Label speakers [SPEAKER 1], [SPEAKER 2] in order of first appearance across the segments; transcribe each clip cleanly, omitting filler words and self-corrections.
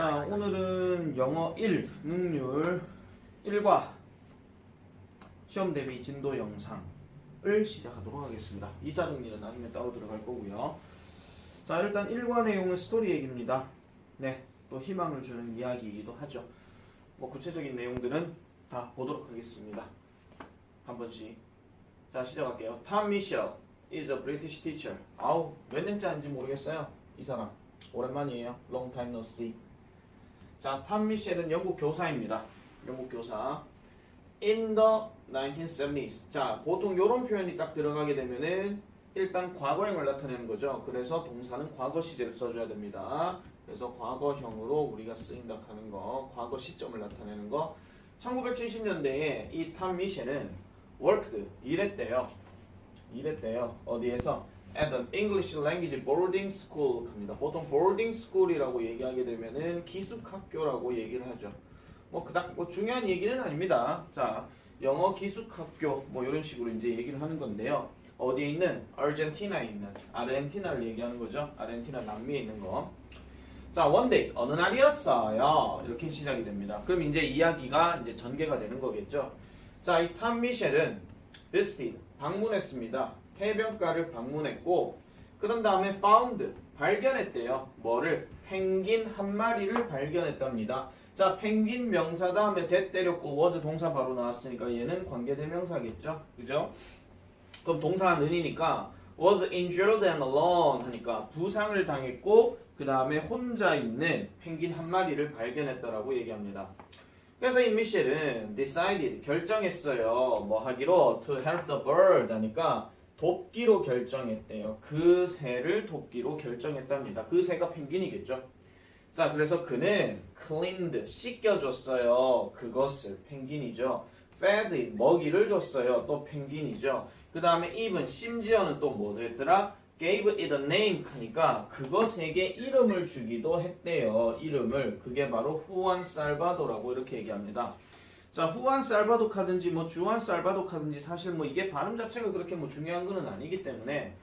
[SPEAKER 1] 자, 오늘은 영어 1 능률 1과 시험 대비 진도 영상을 시작하도록 하겠습니다. 2차 정리는 나중에 따로 들어갈 거고요. 자, 일단 1과 내용은 스토리 얘기입니다. 네, 또 희망을 주는 이야기이기도 하죠. 뭐 구체적인 내용들은 다 보도록 하겠습니다. 한 번씩. 자, 시작할게요. Tom Mitchell is a British teacher. 아우, 몇 년째 하는지 모르겠어요. 이 사람. 오랜만이에요. Long time no see. 자, 탐 미셸은 영국 교사입니다. 영국 교사. In the 1970s. 자, 보통 이런 표현이 딱 들어가게 되면은 일단 과거형을 나타내는 거죠. 그래서 동사는 과거 시제를 써줘야 됩니다. 그래서 과거형으로 우리가 쓰인다 하는 거, 과거 시점을 나타내는 거. 1970년대에 이 탐 미셸은 worked, 일했대요. 어디에서? at an English language boarding school 합니다. 보통 boarding school이라고 얘기하게 되면은 기숙학교라고 얘기를 하죠. 뭐 그닥 뭐 중요한 얘기는 아닙니다. 자, 영어 기숙학교 뭐 이런 식으로 이제 얘기를 하는 건데요. 어디에 있는? 아르헨티나에 있는, 아르헨티나를 얘기하는 거죠. 아르헨티나 남미에 있는 거. 자, one day 어느 날이었어요. 이렇게 시작이 됩니다. 그럼 이제 이야기가 이제 전개가 되는 거겠죠. 자, 이 탐 미셸은 visited 방문했습니다. 해변가를 방문했고, 그런 다음에 found 발견했대요. 뭐를? 펭귄 한 마리를 발견했답니다. 자, 펭귄 명사 다음에 that 때렸고 was 동사 바로 나왔으니까 얘는 관계대명사겠죠. 그죠? 그럼 동사가 는이니까 was injured and alone 하니까 부상을 당했고 그 다음에 혼자 있는 펭귄 한 마리를 발견했다라고 얘기합니다. 그래서 이 미셸은 decided 결정했어요. 뭐 하기로 to help the bird 하니까 돕기로 결정했대요. 그 새를 돕기로 결정했답니다. 그 새가 펭귄이겠죠. 자, 그래서 그는 cleaned 씻겨줬어요. 그것을 펭귄이죠. fed 먹이를 줬어요. 또 펭귄이죠. 그 다음에 even 심지어는 또 뭐도 했더라? gave it a name 하니까 그것에게 이름을 주기도 했대요. 이름을. 그게 바로 후안 살바도라고 이렇게 얘기합니다. 자, 후안 살바도카든지 뭐 주안 살바도카든지 사실 뭐 이게 발음 자체가 그렇게 뭐 중요한 거는 아니기 때문에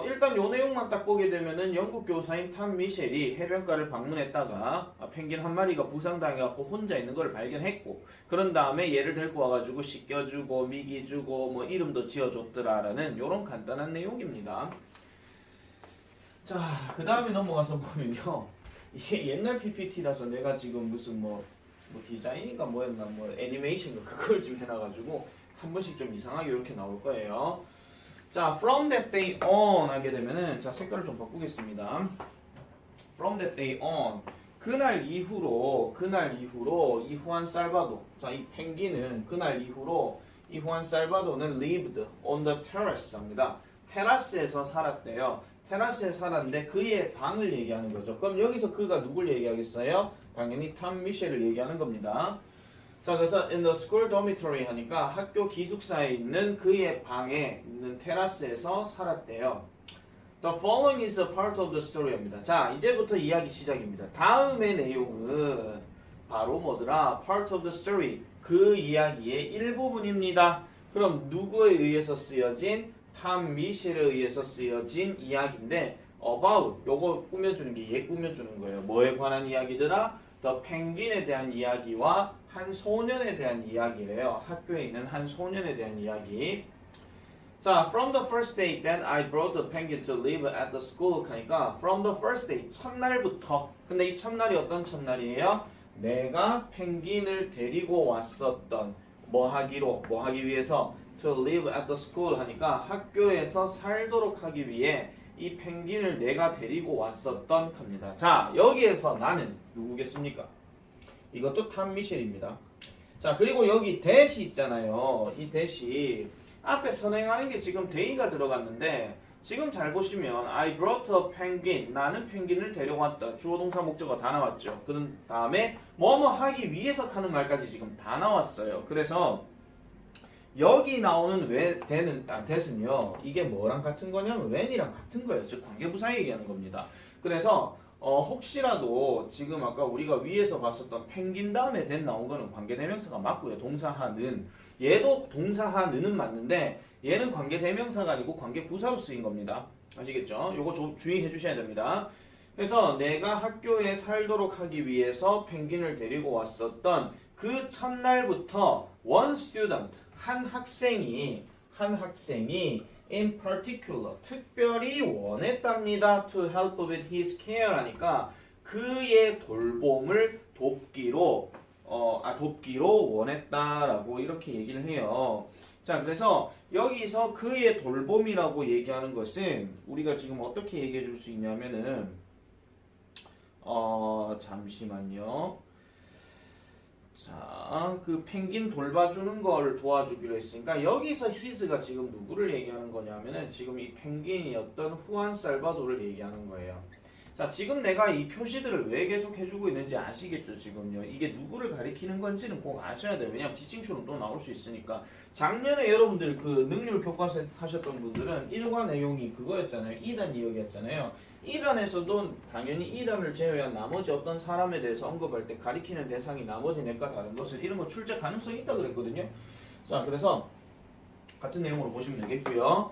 [SPEAKER 1] 일단 요 내용만 딱 보게 되면은 영국 교사인 탐 미셸이 해변가를 방문했다가 펭귄 한 마리가 부상당해갖고 혼자 있는 걸 발견했고 그런 다음에 얘를 데리고 와가지고 씻겨주고 미기주고 뭐 이름도 지어줬더라라는 요런 간단한 내용입니다. 자, 그 다음에 넘어가서 보면요. 이게 옛날 PPT라서 내가 지금 무슨 뭐 디자인인가 뭐였나 뭐 애니메이션인가 그걸 좀 해놔가지고 한 번씩 좀 이상하게 이렇게 나올 거예요. 자, from that day on 하게 되면은 자, 색깔을 좀 바꾸겠습니다. from that day on 그날 이후로 이 후안 살바도 자, 이 펭귄은 그날 이후로 이 후안 살바도는 lived on the terrace 합니다. 테라스에서 살았대요. 테라스에 살았는데 그의 방을 얘기하는 거죠. 그럼 여기서 그가 누굴 얘기하겠어요? 당연히 탐 미셸을 얘기하는 겁니다. 자, 그래서 in the school dormitory 하니까 학교 기숙사에 있는 그의 방에 있는 테라스에서 살았대요. The following is a part of the story입니다. 자, 이제부터 이야기 시작입니다. 다음의 내용은 바로 뭐더라? Part of the story. 그 이야기의 일부분입니다. 그럼 누구에 의해서 쓰여진? 탐 미셸에 의해서 쓰여진 이야기인데 about 요거 꾸며주는 게 얘 꾸며주는 거예요. 뭐에 관한 이야기더라? The 펭귄에 대한 이야기와 한 소년에 대한 이야기래요. 학교에 있는 한 소년에 대한 이야기. 자, from the first day then I brought the penguin to live at the school 하니까 from the first day 첫날부터. 근데 이 첫날이 어떤 첫날이에요? 내가 펭귄을 데리고 왔었던 뭐 하기 위해서 to live at the school 하니까 학교에서 살도록 하기 위해 이 펭귄을 내가 데리고 왔었던 겁니다. 자, 여기에서 나는 누구겠습니까? 이것도 탐 미셸입니다. 자, 그리고 여기 that이 있잖아요. 이 that이 앞에 선행하는 게 지금 they가 들어갔는데 지금 잘 보시면 I brought a penguin 나는 펭귄을 데려왔다. 주어 동사 목적어 다 나왔죠. 그 다음에 뭐뭐 하기 위해서 하는 말까지 지금 다 나왔어요. 그래서 여기 나오는 that은요 이게 뭐랑 같은 거냐면 when이랑 같은 거예요. 즉 관계부사 얘기하는 겁니다. 그래서 혹시라도 지금 아까 우리가 위에서 봤었던 펭귄 다음에 that 나온 거는 관계대명사가 맞고요. 동사하는 얘도 동사하는은 맞는데 얘는 관계대명사가 아니고 관계부사로 쓰인 겁니다. 아시겠죠? 요거 좀 주의해 주셔야 됩니다. 그래서 내가 학교에 살도록 하기 위해서 펭귄을 데리고 왔었던 그 첫날부터 one student, 한 학생이 in particular, 특별히 원했답니다. to help with his care 하니까 그의 돌봄을 돕기로 원했다라고 이렇게 얘기를 해요. 자, 그래서 여기서 그의 돌봄이라고 얘기하는 것은 우리가 지금 어떻게 얘기해 줄 수 있냐면은 잠시만요. 자, 그 펭귄 돌봐주는 걸 도와주기로 했으니까 여기서 his가 지금 누구를 얘기하는 거냐면은 지금 이 펭귄이었던 후안 살바도를 얘기하는 거예요. 자, 지금 내가 이 표시들을 왜 계속 해주고 있는지 아시겠죠, 지금요? 이게 누구를 가리키는 건지는 꼭 아셔야 돼요. 왜냐면 지칭처럼 또 나올 수 있으니까. 작년에 여러분들 그 능률 교과서 하셨던 분들은 1과 내용이 그거였잖아요. 2단 이야기였잖아요. 2단에서도 당연히 2단을 제외한 나머지 어떤 사람에 대해서 언급할 때 가리키는 대상이 나머지 넷과 다른 것을 이런 거 출제 가능성이 있다 그랬거든요. 자, 그래서 같은 내용으로 보시면 되겠고요.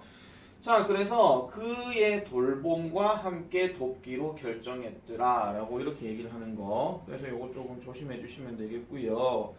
[SPEAKER 1] 자, 그래서 그의 돌봄과 함께 돕기로 결정했더라 라고 이렇게 얘기를 하는 거. 그래서 이거 조금 조심해 주시면 되겠고요.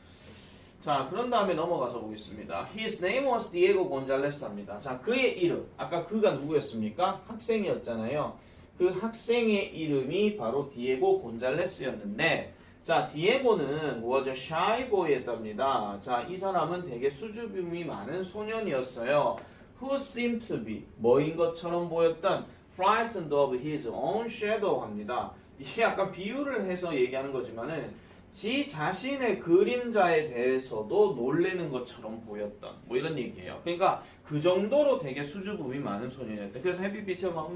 [SPEAKER 1] 자, 그런 다음에 넘어가서 보겠습니다. His name was Diego Gonzalez 합니다. 자, 그의 이름. 아까 그가 누구였습니까? 학생이었잖아요. 그 학생의 이름이 바로 디에고 곤잘레스였는데, 자, 디에고는 was a shy boy였답니다. 자, 이 사람은 되게 수줍음이 많은 소년이었어요. Who seemed to be, 뭐인 것처럼 보였던 frightened of his own shadow 합니다. 이게 약간 비유를 해서 얘기하는 거지만은 지 자신의 그림자에 대해서도 놀래는 것처럼 보였던 뭐 이런 얘기예요. 그러니까 그 정도로 되게 수줍음이 많은 소년이었대. 그래서 햇빛이 막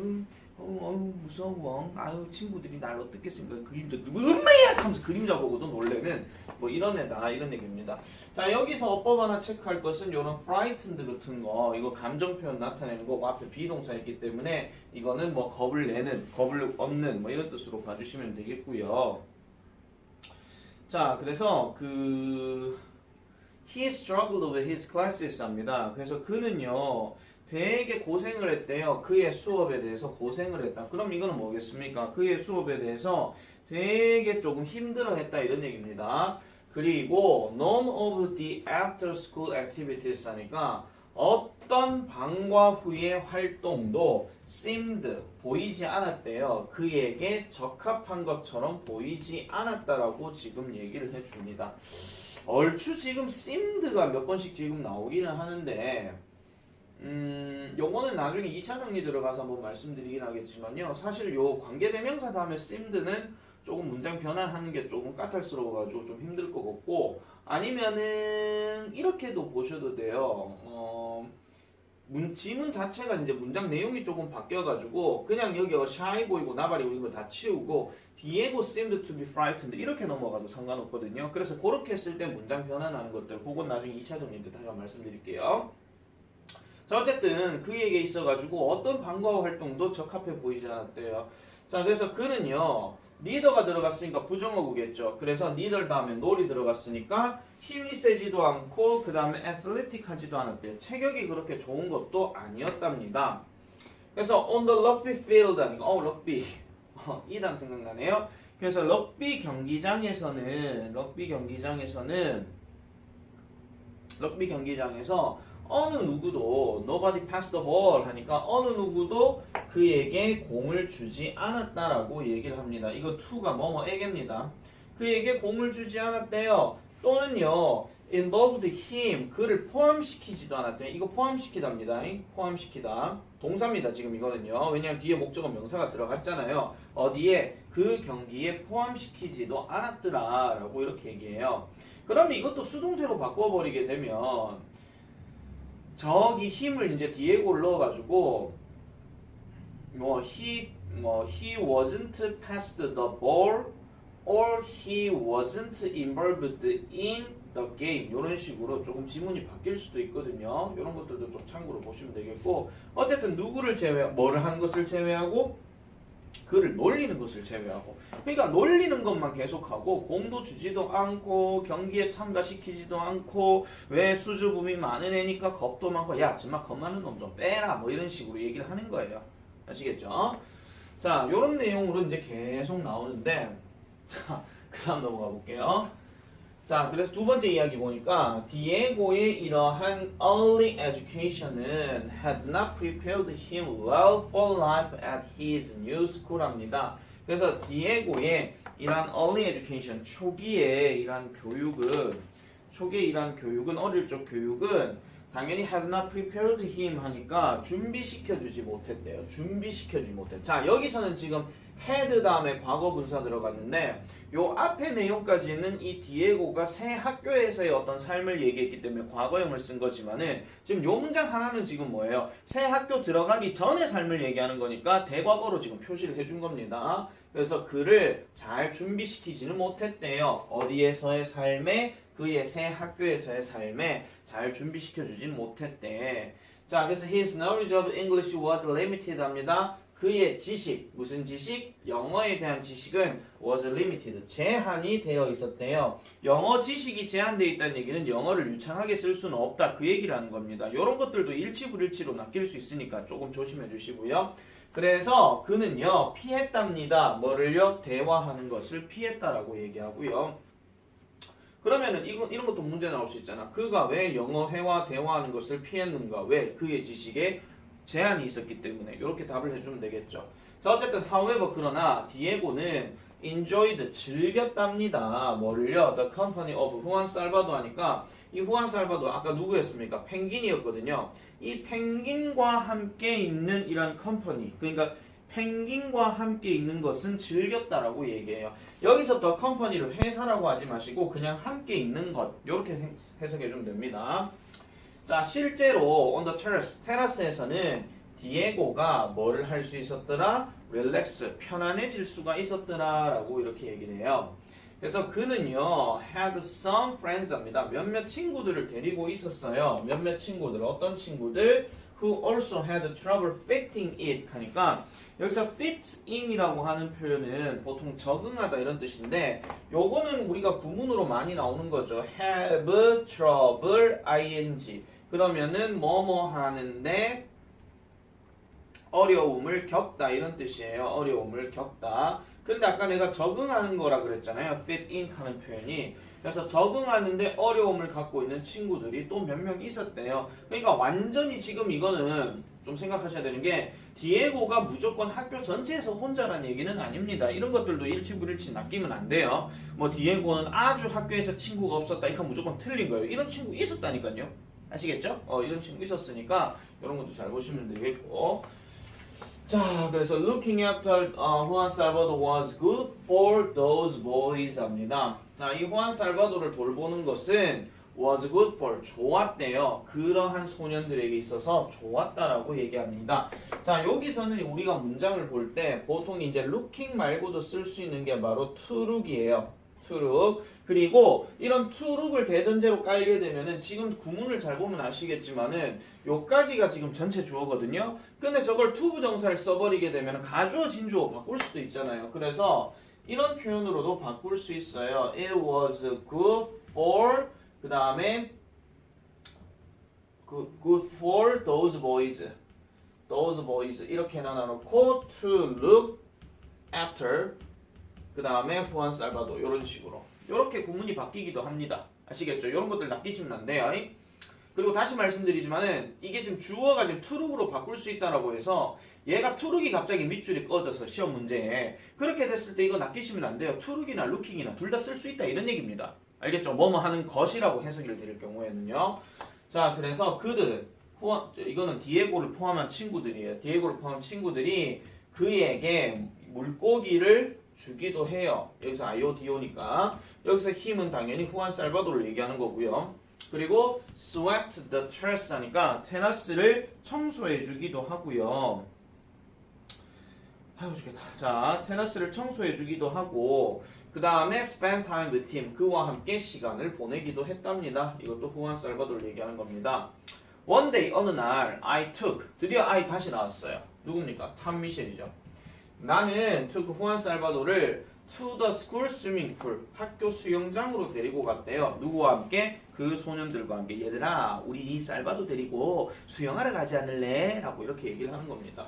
[SPEAKER 1] 무서워. 아유, 친구들이 날 어떻게 생각해? 그림자 엄마야 하면서 그림자 보고도 놀래는 뭐 이런 애다 이런 얘기입니다. 자, 여기서 어법 하나 체크할 것은 이런 frightened 같은 거, 이거 감정 표현 나타내는 거고 앞에 비동사 있기 때문에 이거는 뭐 겁을 내는, 겁을 얻는 뭐 이런 뜻으로 봐주시면 되겠고요. 자, 그래서 he struggled with his classes 합니다. 그래서 그는요 되게 고생을 했대요. 그의 수업에 대해서 고생을 했다. 그럼 이거는 뭐겠습니까? 그의 수업에 대해서 되게 조금 힘들어했다 이런 얘기입니다. 그리고 none of the after school activities 하니까 어떤 방과 후의 활동도 seemed 보이지 않았대요. 그에게 적합한 것처럼 보이지 않았다라고 지금 얘기를 해줍니다. 얼추 지금 seemed가 몇 번씩 지금 나오기는 하는데 요거는 나중에 2차 정리 들어가서 한번 말씀드리긴 하겠지만요. 사실 요 관계대명사 다음에 seemed는 조금 문장 변환하는 게 조금 까탈스러워가지고 좀 힘들 것 같고, 아니면은 이렇게도 보셔도 돼요. 지문 자체가 이제 문장 내용이 조금 바뀌어가지고 그냥 여기가 shy 보이고 나발이 보이고 다 치우고 Diego seemed to be frightened 이렇게 넘어가도 상관없거든요. 그래서 그렇게 했을 때 문장 변환하는 것들 그건 나중에 2차 정리 때 다시 한번 말씀드릴게요. 자, 어쨌든 그에게 있어가지고 어떤 방과 활동도 적합해 보이지 않았대요. 자, 그래서 그는요 리더가 들어갔으니까 부정어구겠죠. 그래서 리더 다음에 놀이 들어갔으니까 힘이 세지도 않고 그 다음에 애슬레틱하지도 않았대요. 체격이 그렇게 좋은 것도 아니었답니다. 그래서 on the rugby field 하니까 럭비 이 단 생각나네요. 그래서 럭비 경기장에서 어느 누구도 nobody passed the ball 하니까 어느 누구도 그에게 공을 주지 않았다라고 얘기를 합니다. 이거 to가 뭐뭐에게입니다. 그에게 공을 주지 않았대요. 또는요 involved him 그를 포함시키지도 않았대요. 이거 포함시키답니다. 포함시키다 동사입니다. 지금 이거는요. 왜냐하면 뒤에 목적어 명사가 들어갔잖아요. 어디에 그 경기에 포함시키지도 않았더라 라고 이렇게 얘기해요. 그러면 이것도 수동태로 바꿔버리게 되면 저기 힘을 이제 디에고를 넣어가지고 he wasn't passed the ball or he wasn't involved in the game 이런 식으로 조금 지문이 바뀔 수도 있거든요. 이런 것들도 좀 참고로 보시면 되겠고, 어쨌든 누구를 뭐를 하는 것을 제외하고 그를 놀리는 것을 제외하고, 그러니까 놀리는 것만 계속하고 공도 주지도 않고 경기에 참가시키지도 않고 왜 수줍음이 많은 애니까 겁도 많고 야 정말 겁 많은 놈 좀 빼라 뭐 이런 식으로 얘기를 하는 거예요. 아시겠죠? 자, 요런 내용으로 이제 계속 나오는데, 자, 그 다음 넘어가 볼게요. 자, 그래서 두 번째 이야기 보니까 디에고의 이러한 early education은 had not prepared him well for life at his new school합니다. 그래서 디에고의 이러한 early education, 초기의 이러한 교육은 어릴 적 교육은 당연히 had not prepared him 하니까 준비시켜주지 못했대요. 준비시켜주지 못했. 자, 여기서는 지금 had 다음에 과거 분사 들어갔는데 요 앞에 내용까지는 이 디에고가 새 학교에서의 어떤 삶을 얘기했기 때문에 과거형을 쓴 거지만은 지금 요 문장 하나는 지금 뭐예요? 새 학교 들어가기 전의 삶을 얘기하는 거니까 대과거로 지금 표시를 해준 겁니다. 그래서 그를 잘 준비시키지는 못했대요. 어디에서의 삶에? 그의 새 학교에서의 삶에 잘 준비시켜주진 못했대. 자, 그래서 his knowledge of English was limited 합니다. 그의 지식, 무슨 지식? 영어에 대한 지식은 was limited, 제한이 되어 있었대요. 영어 지식이 제한되어 있다는 얘기는 영어를 유창하게 쓸 수는 없다, 그 얘기를 하는 겁니다. 이런 것들도 일치불일치로 낚일 수 있으니까 조금 조심해 주시고요. 그래서 그는요, 피했답니다. 뭐를요? 대화하는 것을 피했다라고 얘기하고요. 그러면은 이런 것도 문제 나올 수 있잖아. 그가 왜 영어 회화 대화하는 것을 피했는가? 왜? 그의 지식에 제한이 있었기 때문에. 이렇게 답을 해주면 되겠죠. 자, 어쨌든 however 그러나 디에고는 enjoyed 즐겼답니다. 뭐를요? The company of 후안 살바도 하니까 이 후안 살바도 아까 누구였습니까? 펭귄이었거든요. 이 펭귄과 함께 있는 이런 컴퍼니, 그러니까 펭귄과 함께 있는 것은 즐겼다라고 얘기해요. 여기서부터 컴퍼니를 회사라고 하지 마시고 그냥 함께 있는 것, 이렇게 해석해 주면 됩니다. 자, 실제로 on the terrace, 테라스에서는 디에고가 뭐를 할 수 있었더라? relax, 편안해질 수가 있었더라 라고 이렇게 얘기를 해요. 그래서 그는요, had some friends 합니다. 몇몇 친구들을 데리고 있었어요. 몇몇 친구들, 어떤 친구들? who also had trouble fitting it 하니까 여기서 fit in이라고 하는 표현은 보통 적응하다 이런 뜻인데 요거는 우리가 구문으로 많이 나오는 거죠. have trouble ing 그러면은 뭐뭐 하는데 어려움을 겪다 이런 뜻이에요. 어려움을 겪다. 근데 아까 내가 적응하는 거라 그랬잖아요. fit in 하는 표현이. 그래서 적응하는데 어려움을 갖고 있는 친구들이 또 몇 명 있었대요. 그러니까 완전히 지금 이거는 좀 생각하셔야 되는 게 디에고가 무조건 학교 전체에서 혼자라는 얘기는 아닙니다. 이런 것들도 일치불일치 낚이면 안 돼요. 뭐 디에고는 아주 학교에서 친구가 없었다. 이건 무조건 틀린 거예요. 이런 친구 있었다니까요. 아시겠죠? 이런 친구 있었으니까 이런 것도 잘 보시면 되겠고. 자, 그래서 looking after Juan Salvador was good for those boys 합니다. 자, 이 후안 살바도를 돌보는 것은 was good for 좋았대요. 그러한 소년들에게 있어서 좋았다라고 얘기합니다. 자, 여기서는 우리가 문장을 볼 때 보통 이제 looking 말고도 쓸 수 있는 게 바로 to look이에요. to look. 그리고 이런 to look을 대전제로 깔게 되면은 지금 구문을 잘 보면 아시겠지만은 요까지가 지금 전체 주어거든요. 근데 저걸 to 부정사를 써버리게 되면 가주어 진주어 바꿀 수도 있잖아요. 그래서 이런 표현으로도 바꿀 수 있어요. It was good for 그 다음에 good for those boys 이렇게 나눠놓고 to look after 그 다음에 후안 살바도 이런 식으로 이렇게 구문이 바뀌기도 합니다. 아시겠죠? 이런 것들 낚이시면 안 돼요. 그리고 다시 말씀드리지만은 이게 지금 주어가 지금 투룩으로 바꿀 수 있다라고 해서 얘가 투룩이 갑자기 밑줄이 꺼져서 시험 문제에 그렇게 됐을 때 이거 낚이시면 안 돼요. 투룩이나 루킹이나 둘 다 쓸 수 있다 이런 얘기입니다. 알겠죠? 뭐뭐 하는 것이라고 해석을 드릴 경우에는요. 자, 그래서 그들은 이거는 디에고를 포함한 친구들이에요. 디에고를 포함한 친구들이 그에게 물고기를 주기도 해요. 여기서 IODO니까 여기서 힘은 당연히 후안 살바도를 얘기하는 거고요. 그리고 swept the terrace 하니까 테라스를 청소해 주기도 하고요. 아유 죽겠다. 자, 테라스를 청소해 주기도 하고 그 다음에 spend time with him 그와 함께 시간을 보내기도 했답니다. 이것도 후안 살바도를 얘기하는 겁니다. One day 어느 날 I took 드디어 I 다시 나왔어요. 누굽니까? 탐 미셸이죠. 나는 took 후안 살바도를 to the school swimming pool 학교 수영장으로 데리고 갔대요. 누구와 함께? 그 소년들과 함께. 얘들아 우리 살바도 데리고 수영하러 가지 않을래? 라고 이렇게 얘기를 하는 겁니다.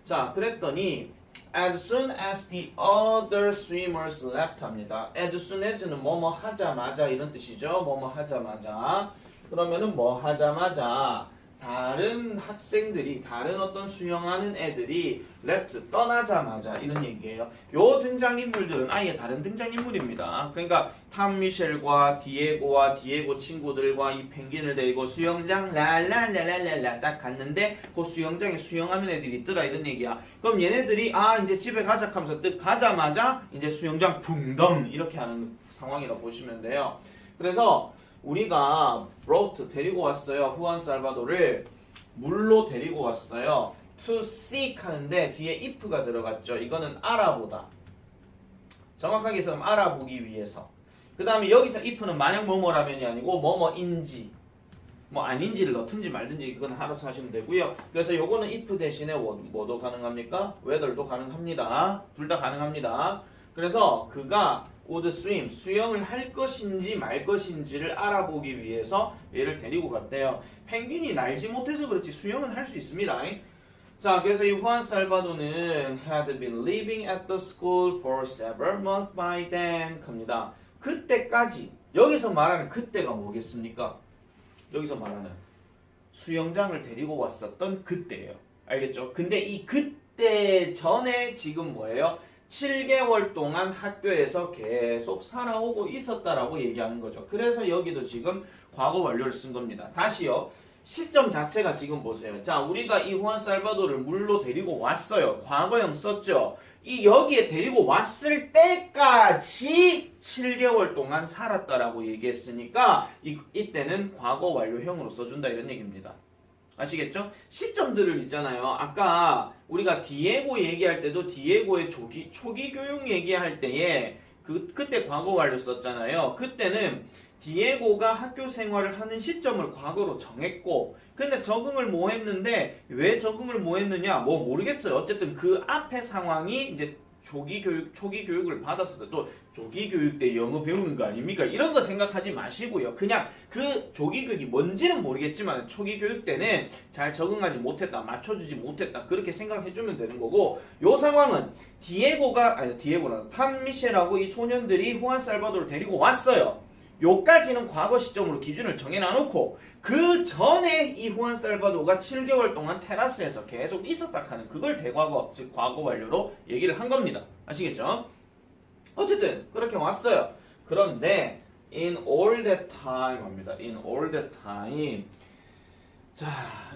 [SPEAKER 1] 자, 그랬더니 As soon as the other swimmers left 합니다. As soon as는 뭐뭐 하자마자 이런 뜻이죠. 뭐뭐 하자마자. 그러면은 뭐 하자마자 다른 학생들이 다른 어떤 수영하는 애들이 left 떠나자마자 이런 얘기예요. 요 등장인물들은 아예 다른 등장인물입니다. 그러니까 탐 미셸과 디에고 친구들과 이 펭귄을 데리고 수영장 랄랄랄랄랄라 딱 갔는데 그 수영장에 수영하는 애들이 있더라 이런 얘기야. 그럼 얘네들이 이제 집에 가자 하면서 뜻 가자마자 이제 수영장 붕덩 이렇게 하는 상황이라고 보시면 돼요. 그래서 우리가 brought 데리고 왔어요. 후안 살바도를 물로 데리고 왔어요. to seek 하는데 뒤에 if가 들어갔죠. 이거는 알아보다. 정확하게 해서 알아보기 위해서. 그 다음에 여기서 if는 만약 뭐뭐라면이 아니고 뭐뭐인지 뭐 아닌지를 넣든지 말든지 그건 알아서 하시면 되고요. 그래서 요거는 if 대신에 뭐도 가능합니까? whether도 가능합니다. 둘 다 가능합니다. 그래서 그가 would swim 수영을 할 것인지 말 것인지를 알아보기 위해서 얘를 데리고 갔대요. 펭귄이 날지 못해서 그렇지 수영은 할 수 있습니다. 자, 그래서 이 후안 살바도는 had been living at the school for several months by then 합니다. 그때까지 여기서 말하는 그때가 뭐겠습니까? 여기서 말하는 수영장을 데리고 왔었던 그때예요. 알겠죠? 근데 이 그때 전에 지금 뭐예요? 7개월 동안 학교에서 계속 살아오고 있었다라고 얘기하는 거죠. 그래서 여기도 지금 과거 완료를 쓴 겁니다. 다시요. 시점 자체가 지금 보세요. 자, 우리가 이 후안 살바도를 물로 데리고 왔어요. 과거형 썼죠. 이 여기에 데리고 왔을 때까지 7개월 동안 살았다라고 얘기했으니까 이때는 과거 완료형으로 써준다 이런 얘기입니다. 아시겠죠? 시점들을 있잖아요. 아까 우리가 디에고 얘기할 때도 디에고의 초기 교육 얘기할 때에 그때 과거 완료 썼잖아요. 그때는 디에고가 학교 생활을 하는 시점을 과거로 정했고 근데 적응을 뭐 했는데 왜 적응을 뭐 했느냐 뭐 모르겠어요. 어쨌든 그 앞에 상황이 이제 초기 교육을 받았을 때 또 조기 교육 때 영어 배우는 거 아닙니까? 이런 거 생각하지 마시고요. 그냥 그 조기 교육이 뭔지는 모르겠지만 초기 교육 때는 잘 적응하지 못했다, 맞춰주지 못했다 그렇게 생각해주면 되는 거고 요 상황은 디에고랑 탐 미셸하고 이 소년들이 후안 살바도를 데리고 왔어요. 요까지는 과거 시점으로 기준을 정해놔놓고 그 전에 이 후안 살바도가 7개월 동안 테라스에서 계속 있었다 하는 그걸 대과거, 즉 과거 완료로 얘기를 한 겁니다. 아시겠죠? 어쨌든 그렇게 왔어요. 그런데 in all that time 합니다. in all that time 자,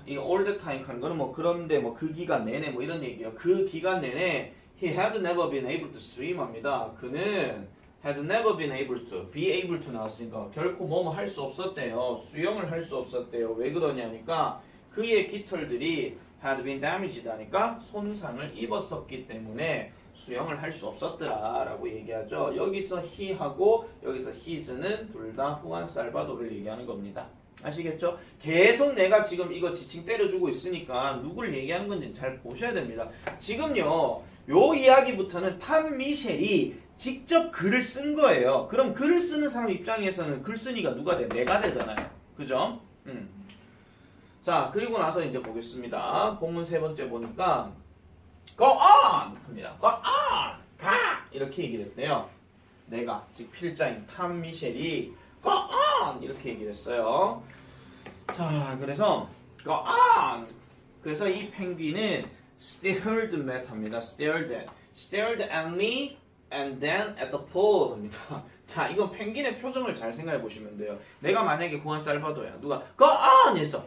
[SPEAKER 1] 이 all that time 하는 거는 뭐 그런데 뭐 그 기간 내내 뭐 이런 얘기예요. 그 기간 내내 he had never been able to swim 합니다. 그는 had never been able to, be able to 나왔으니까 결코 뭐뭐 할 수 없었대요. 수영을 할 수 없었대요. 왜 그러냐니까 그의 깃털들이 had been damaged 하니까 손상을 입었었기 때문에 수영을 할 수 없었더라 라고 얘기하죠. 여기서 he하고 여기서 his는 둘 다 후안 살바도를 얘기하는 겁니다. 아시겠죠? 계속 내가 지금 이거 지칭 때려주고 있으니까 누구를 얘기하는 건지 잘 보셔야 됩니다. 지금요 요 이야기부터는 탐 미셸이 직접 글을 쓴 거예요. 그럼 글을 쓰는 사람 입장에서는 글쓴이가 누가 돼? 내가 되잖아요. 그죠? 자, 그리고 나서 이제 보겠습니다. 본문 세 번째 보니까 Go on! 합니다. Go on! 가! 이렇게 얘기를 했대요. 내가, 즉 필자인 탐 미셸이 Go on! 이렇게 얘기를 했어요. 자, 그래서 Go on! 그래서 이 펭귄은 stared at 합니다. stared at me and then at the pool 합니다. 자, 이건 펭귄의 표정을 잘 생각해 보시면 돼요. 내가 만약에 후안 살바도야. 누가 Go on! 했어.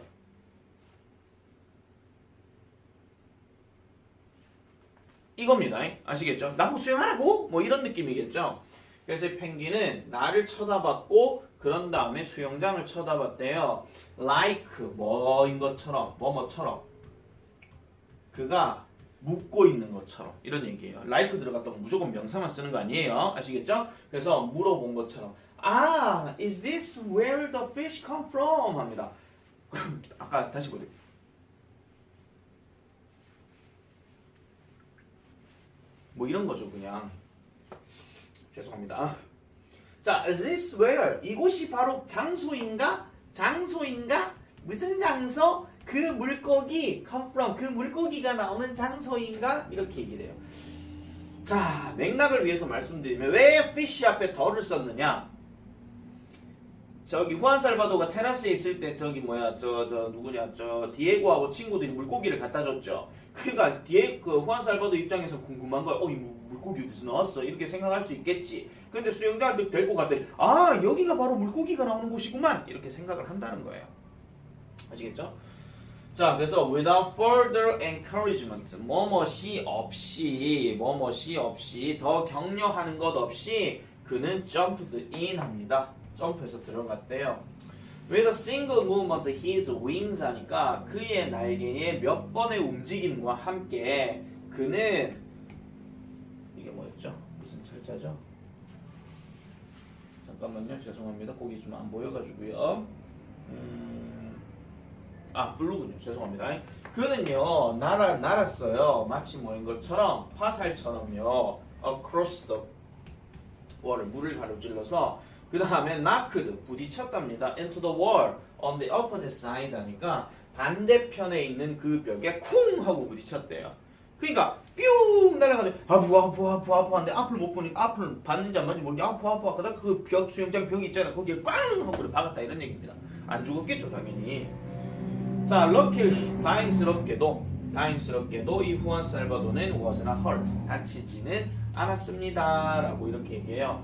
[SPEAKER 1] 이겁니다. 아시겠죠? 나보고 수영하라고? 뭐 이런 느낌이겠죠? 그래서 펭귄은 나를 쳐다봤고 그런 다음에 수영장을 쳐다봤대요. like 뭐인 것처럼 뭐뭐처럼 그가 묻고 있는 것처럼 이런 얘기예요. like 들어갔다고 무조건 명사만 쓰는 거 아니에요. 아시겠죠? 그래서 물어본 것처럼 is this where the fish come from? 합니다. 그럼 아까 다시 보세요. 뭐 이런 거죠 그냥. 죄송합니다. 자, is this where? 이곳이 바로 장소인가? 무슨 장소? 그 물고기 come from 그 물고기가 나오는 장소인가? 이렇게 얘기를 해요. 자, 맥락을 위해서 말씀드리면 왜 fish 앞에 더를 썼느냐? 저기 후안살바도가 테라스에 있을 때 저기 뭐야 저 누구냐 저 디에고하고 친구들이 물고기를 갖다 줬죠. 그러니까 그 후안살바도 입장에서 궁금한 거야. 이 물고기 어디서 나왔어? 이렇게 생각할 수 있겠지. 근데 수영장을 데리고 갔더니 여기가 바로 물고기가 나오는 곳이구만 이렇게 생각을 한다는 거예요. 아시겠죠? 자, 그래서 without further encouragement 뭐뭐시 없이 더 격려하는 것 없이 그는 jumped in 합니다. 점프해서 들어갔대요. With a single movement his wings 하니까 그의 날개의 몇 번의 움직임과 함께 그는 이게 뭐였죠? 무슨 철자죠? 잠깐만요. 죄송합니다. 거기 좀 안 보여가지고요. 블루군요. 죄송합니다. 그는요 날았어요. 마치 뭐인 것처럼 화살처럼요. Across the water 물을 가로질러서 그 다음에 knocked 부딪혔답니다. Into the wall on the opposite side 하니까 반대편에 있는 그 벽에 쿵 하고 부딪혔대요. 그러니까 뿅 날아가지고 아파 하는데 앞을 못 보니까 앞을 봤는지 안 봤는지 모르게 아파 그다가 그 벽 수영장 벽 있잖아요. 거기에 꽝 하고 박았다 이런 얘기입니다. 안 죽었겠죠 당연히. 자, luckily 다행스럽게도 이 후안살바도는 was not hurt 다치지는 않았습니다라고 이렇게 얘기해요.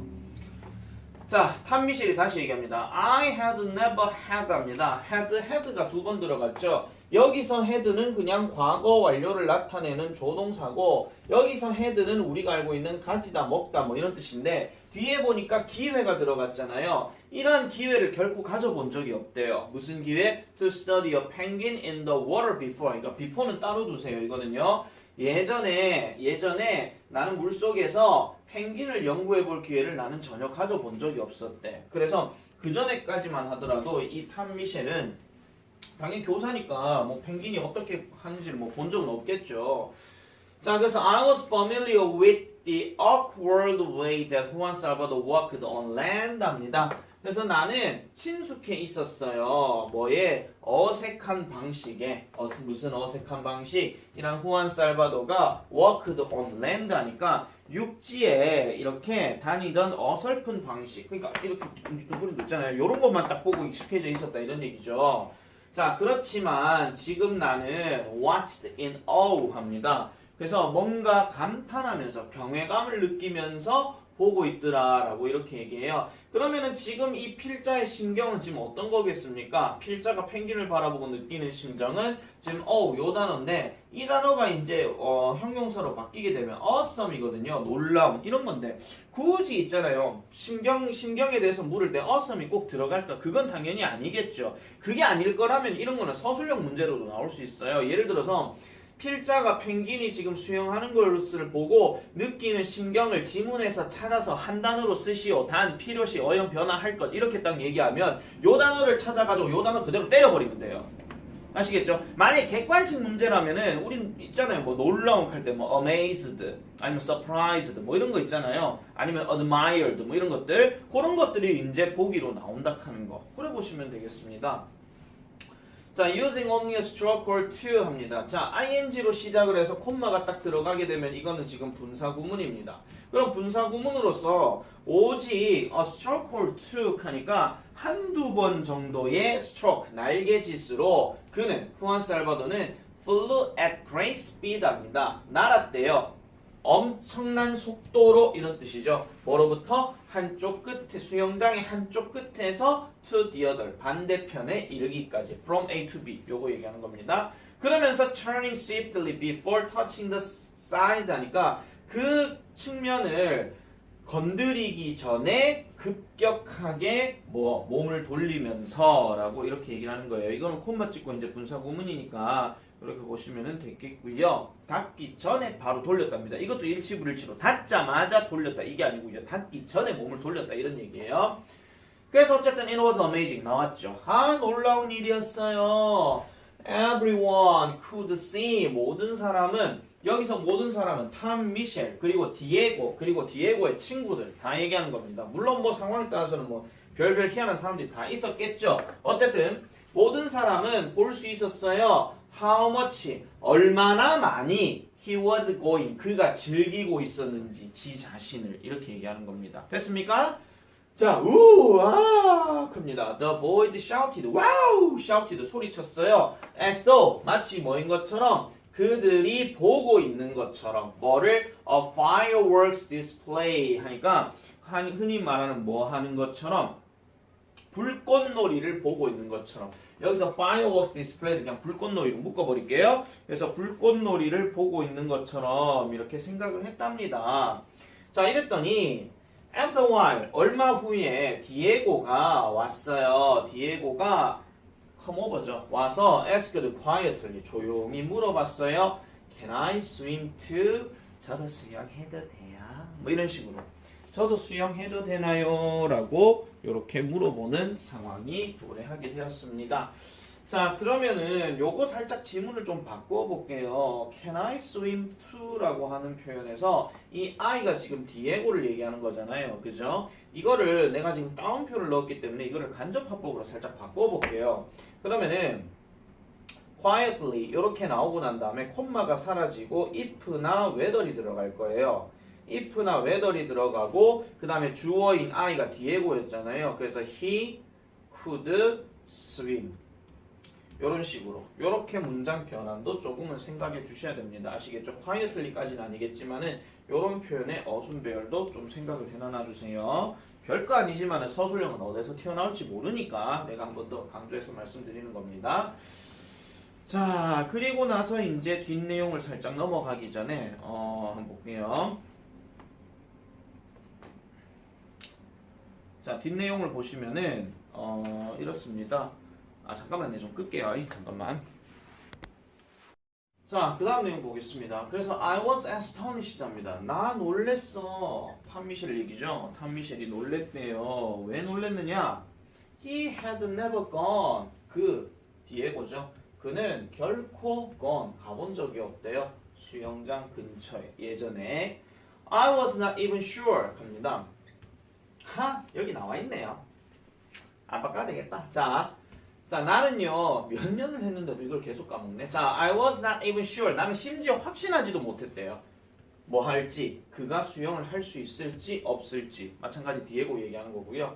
[SPEAKER 1] 자, 탐 미셸이 다시 얘기합니다. I had never had 합니다. had가 두 번 들어갔죠. 여기서 had는 그냥 과거 완료를 나타내는 조동사고 여기서 had는 우리가 알고 있는 가지다 먹다 뭐 이런 뜻인데 뒤에 보니까 기회가 들어갔잖아요. 이러한 기회를 결코 가져본 적이 없대요. 무슨 기회? To study a penguin in the water before. 그러니까 before는 따로 두세요. 이거는요. 예전에 나는 물속에서 펭귄을 연구해 볼 기회를 나는 전혀 가져본 적이 없었대. 그래서 그 전에까지만 하더라도 이 탐 미셸은 당연히 교사니까 뭐 펭귄이 어떻게 하는지를 뭐 본 적은 없겠죠. 자, 그래서 I was familiar with the awkward way that Juan Salvador walked on land 합니다. 그래서 나는 친숙해 있었어요. 뭐에? 어색한 방식에. 무슨 어색한 방식? 이란 후안 살바도가 walked on land 하니까 육지에 이렇게 다니던 어설픈 방식. 그러니까 이렇게 둥둥둥 있잖아요. 이런 것만 딱 보고 익숙해져 있었다 이런 얘기죠. 자, 그렇지만 지금 나는 watched in awe 합니다. 그래서 뭔가 감탄하면서 경외감을 느끼면서 보고 있더라라고 이렇게 얘기해요. 그러면은 지금 이 필자의 심경은 지금 어떤 거겠습니까? 필자가 펭귄을 바라보고 느끼는 심정은 지금 요 단어인데 이 단어가 이제 형용사로 바뀌게 되면 awesome이거든요. 놀라움 이런 건데 굳이 있잖아요. 심경에 대해서 물을 때 awesome이 꼭 들어갈까? 그건 당연히 아니겠죠. 그게 아닐 거라면 이런 거는 서술형 문제로도 나올 수 있어요. 예를 들어서 필자가 펭귄이 지금 수영하는 것을 보고 느끼는 심경을 지문에서 찾아서 한 단어로 쓰시오. 단, 필요시, 어형, 변화할 것 이렇게 딱 얘기하면 요 단어를 찾아가지고 요 단어 그대로 때려버리면 돼요. 아시겠죠? 만약에 객관식 문제라면은 우린 있잖아요. 뭐 놀라움 할 때 뭐 amazed 아니면 surprised 뭐 이런 거 있잖아요. 아니면 admired 뭐 이런 것들 그런 것들이 이제 보기로 나온다 하는 거. 그래 보시면 되겠습니다. 자, using only a stroke or two 합니다. 자, ing로 시작을 해서 콤마가 딱 들어가게 되면 이거는 지금 분사구문입니다. 그럼 분사구문으로서 오직 a stroke or two 하니까 한두 번 정도의 stroke, 날개짓으로 그는, 후안 살바도는 flew at great speed 합니다. 날았대요. 엄청난 속도로 이런 뜻이죠. 뭐로부터? 한쪽 끝에 수영장의 한쪽 끝에서 to the other 반대편에 이르기까지 from A to B 요거 얘기하는 겁니다. 그러면서 turning swiftly before touching the sides 하니까 그 측면을 건드리기 전에 급격하게 몸을 돌리면서라고 이렇게 얘기를 하는 거예요. 이거는 콤마 찍고 이제 분사구문이니까 이렇게 보시면 되겠고요. 닿기 전에 바로 돌렸답니다. 이것도 일치불일치로 닿자마자 돌렸다. 이게 아니고 이제 닿기 전에 몸을 돌렸다. 이런 얘기예요. 그래서 어쨌든 it was amazing 나왔죠. 놀라운 일이었어요. Everyone could see 모든 사람은 여기서 모든 사람은 탐 미셸 그리고 디에고의 친구들 다 얘기하는 겁니다. 물론 뭐 상황에 따라서는 뭐 별별 희한한 사람들이 다 있었겠죠. 어쨌든 모든 사람은 볼 수 있었어요. How much 얼마나 많이 he was going. 그가 즐기고 있었는지 지 자신을 이렇게 얘기하는 겁니다. 됐습니까? 자, 우와 큽니다. The boys shouted. 와우! shouted 소리쳤어요. As though 마치 뭐인 것처럼 그들이 보고 있는 것처럼 뭐를 a fireworks display 하니까 흔히 말하는 뭐 하는 것처럼 불꽃놀이를 보고 있는 것처럼 여기서 fireworks display 그냥 불꽃놀이로 묶어버릴게요. 그래서 불꽃놀이를 보고 있는 것처럼 이렇게 생각을 했답니다. 자 이랬더니 After a while, 얼마 후에 디에고가 왔어요. 디에고가 come over죠. 와서 asked quietly, 조용히 물어봤어요. Can I swim too? 저도 수영해도 돼요? 뭐 이런 식으로. 저도 수영해도 되나요? 라고 이렇게 물어보는 상황이 도래하게 되었습니다. 자 그러면은 요거 살짝 지문을 좀 바꿔 볼게요. Can I swim too? 라고 하는 표현에서 이 I가 지금 디에고를 얘기하는 거잖아요. 그죠? 이거를 내가 지금 따옴표를 넣었기 때문에 이거를 간접화법으로 살짝 바꿔 볼게요. 그러면은 quietly 이렇게 나오고 난 다음에 콤마가 사라지고 if나 whether이 들어갈 거예요. if나 whether이 들어가고 그 다음에 주어인 I가 디에고였잖아요. 그래서 he could swim 이런 식으로 이렇게 문장 변환도 조금은 생각해 주셔야 됩니다. 아시겠죠? quietly까지는 아니겠지만은 이런 표현의 어순배열도 좀 생각을 해놔 주세요. 별거 아니지만은 서술형은 어디서 튀어나올지 모르니까 내가 한 번 더 강조해서 말씀드리는 겁니다. 자 그리고 나서 이제 뒷내용을 살짝 넘어가기 전에 한번 볼게요. 자 뒷내용을 보시면은 이렇습니다. 잠깐만요. 좀 끌게요. 잠깐만. 자, 그 다음 내용 보겠습니다. 그래서 I was astonished 합니다. 나 놀랬어. 탐미셸 얘기죠. 탐미셸이 놀랬대요. 왜 놀랬느냐? He had never gone. 그 디에고죠. 그는 결코 gone. 가본 적이 없대요. 수영장 근처에. 예전에. I was not even sure. 갑니다. 여기 나와 있네요. 안 바꿔야 되겠다. 자, 나는요 몇 년을 했는데도 이걸 계속 까먹네. 자, I was not even sure. 나는 심지어 확신하지도 못했대요. 뭐 할지, 그가 수영을 할 수 있을지 없을지. 마찬가지 디에고 얘기하는 거고요.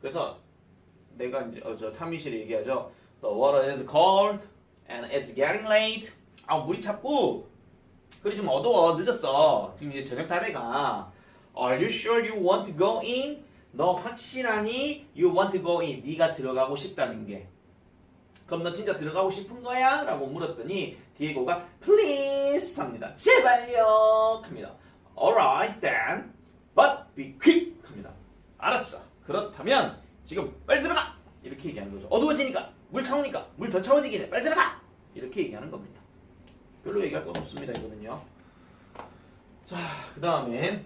[SPEAKER 1] 그래서 내가 이제 저 탐미실이 얘기하죠. The water is cold and it's getting late. 물이 찼고. 그래 지금 어두워 늦었어. 지금 이제 저녁 다 돼가. Are you sure you want to go in? 너 확실하니? You want to go in. 네가 들어가고 싶다는 게. 그럼 너 진짜 들어가고 싶은 거야? 라고 물었더니 디에고가 please 합니다. 제발요 합니다. Alright then. But be quick 합니다. 알았어. 그렇다면 지금 빨리 들어가. 이렇게 얘기하는 거죠. 어두워지니까 물 차오니까 물 더 차워지기네. 빨리 들어가. 이렇게 얘기하는 겁니다. 별로 얘기할 건 없습니다. 이거는요. 자, 그 다음에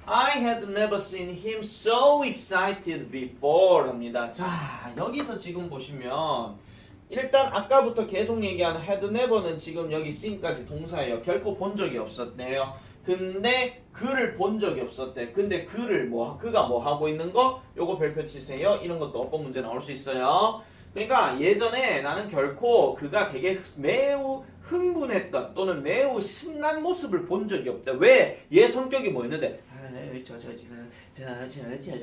[SPEAKER 1] I had never seen him so excited before 합니다. 자, 여기서 지금 보시면 일단 아까부터 계속 얘기하는 had never는 지금 여기 see까지 동사예요. 결코 본 적이 없었대요. 근데 그를 본 적이 없었대. 근데 그가 뭐 하고 있는 거? 요거 별표 치세요. 이런 것도 어법 문제 나올 수 있어요. 그러니까 예전에 나는 결코 그가 되게 매우 흥분했던 또는 매우 신난 모습을 본 적이 없다. 왜? 얘 성격이 뭐였는데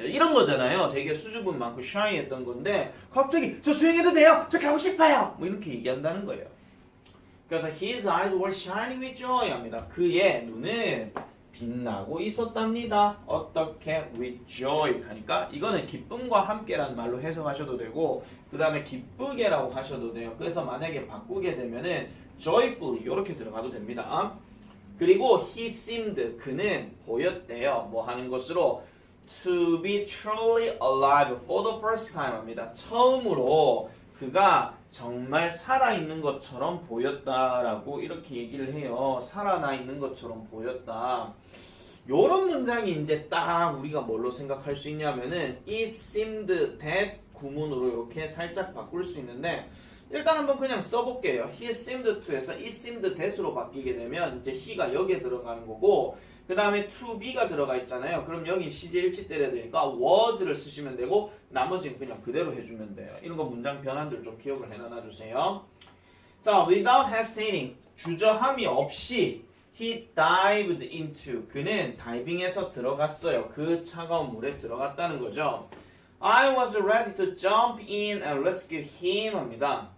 [SPEAKER 1] 이런 거잖아요. 되게 수줍음 많고 샤이했던 건데 갑자기 저 수영해도 돼요? 저 가고 싶어요. 뭐 이렇게 얘기한다는 거예요. 그래서 his eyes were shining with joy 합니다. 그의 눈은 빛나고 있었답니다. 어떻게? with joy 하니까 이거는 기쁨과 함께라는 말로 해석하셔도 되고 그 다음에 기쁘게라고 하셔도 돼요. 그래서 만약에 바꾸게 되면은 joyfully 이렇게 들어가도 됩니다. 그리고 he seemed 그는 보였대요. 뭐 하는 것으로 to be truly alive for the first time 합니다. 처음으로 그가 정말 살아있는 것처럼 보였다라고 이렇게 얘기를 해요. 살아나 있는 것처럼 보였다. 요런 문장이 이제 딱 우리가 뭘로 생각할 수 있냐면은 it seemed that 구문으로 이렇게 살짝 바꿀 수 있는데 일단 한번 그냥 써볼게요. he seemed to에서 it seemed that으로 바뀌게 되면 이제 he가 여기에 들어가는 거고 그 다음에 to be가 들어가 있잖아요. 그럼 여기 시제 일치 때려야 되니까 was를 쓰시면 되고 나머지는 그냥 그대로 해주면 돼요. 이런 거 문장 변환들 좀 기억을 해놔 주세요. 자, without hesitating. 주저함이 없이 he dived into. 그는 다이빙해서 들어갔어요. 그 차가운 물에 들어갔다는 거죠. I was ready to jump in and rescue him 합니다.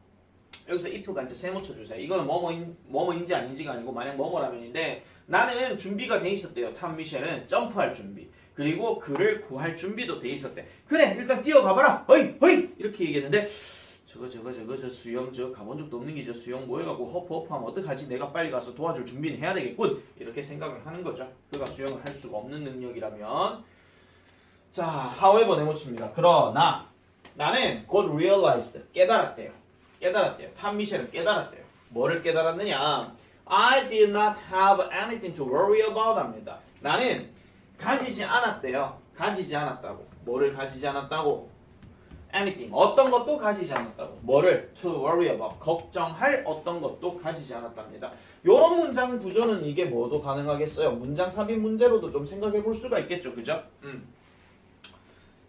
[SPEAKER 1] 여기서 if가 이제 세모 쳐주세요. 이거는 뭐뭐인지 아닌지가 아니고 만약 뭐뭐라면인데 나는 준비가 돼 있었대요. 탐 미셸은 점프할 준비. 그리고 그를 구할 준비도 돼 있었대. 그래 일단 뛰어가봐라. 허이 허이 이렇게 얘기했는데 저 수영 가본 적도 없는 게 저 수영 뭐해가고 허프하면 어떡하지? 내가 빨리 가서 도와줄 준비는 해야 되겠군. 이렇게 생각을 하는 거죠. 그가 수영을 할 수가 없는 능력이라면. 자, however 네모칩니다. 그러나 나는 곧 realized 깨달았대요. 탐 미셸은 깨달았대요. 뭐를 깨달았느냐? I did not have anything to worry about 합니다. 나는 가지지 않았대요. 가지지 않았다고. 뭐를 가지지 않았다고? anything. 어떤 것도 가지지 않았다고. 뭐를? to worry about. 걱정할 어떤 것도 가지지 않았답니다. 요런 문장 구조는 이게 뭐도 가능하겠어요? 문장 삽입 문제로도 좀 생각해 볼 수가 있겠죠. 그죠?